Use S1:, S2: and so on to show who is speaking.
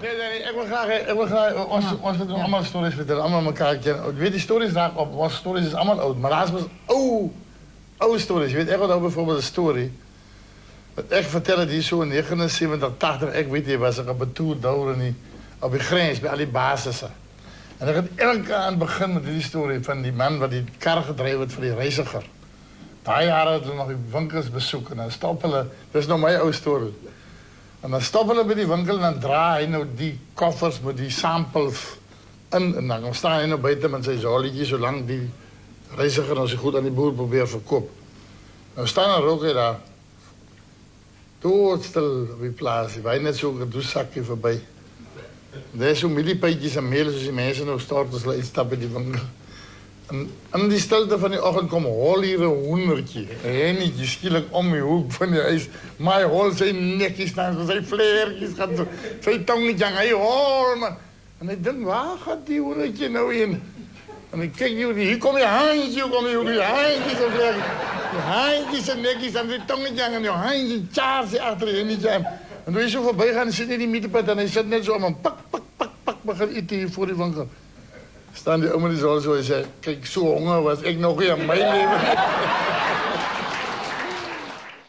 S1: Nee, ik wil graag ons moeten allemaal stories vertellen, allemaal elkaar kennen. Ik weet die stories raak op, onze stories is allemaal oud, maar laatst was oude stories. Je weet echt wat nou bijvoorbeeld een story. Wat ik vertelde die zo in 79, 80, ik weet niet, was ik op een tour door op de grens bij al die basissen. En dan gaat elke aan het begin met die story van die man wat die kar gedreven wordt voor die reiziger. Daar jaren hadden we nog die winkels bezoeken en dan stoppen hulle, dat is nou mijn oude story. En dan stoppen hulle bij die winkel en dan draai hy nou die koffers met die samples in. En dan staan hy nou buiten met zijn zolletjes, zolang die reiziger nou zo goed aan die boer probeert verkoop. Nou staan er ook daar, doodstil op die plaats, wij net zo'n douchezakje voorbij. Er is zo'n milliepeitjes en meel, zoals die mensen nou starten, als ze uitstappen in die winkel. En in die stilte van die ochtend komt hol hier een hoendertje. Een hennetje skielik om je hoek van die huis. Maar hij hol zijn nekjes naar zijn vleertjes, gaat zo, zijn tongetje aan, hij hol man. En ik denk, waar gaat die hoendertje nou in? En ik kijk jullie, hier kom je handje, die handjes en vleertjes. Die handjes en nekjes en zijn tongetje aan en die handje tjaart je achter je hennetje aan. En toen je zo voorbij gaat, dan zit hij in die middenpad en hij zit net zo om een pak, begint eten hier voor die winkel. Staan die oma die zo en zei, kijk, zo honger was ik nog in mijn leven.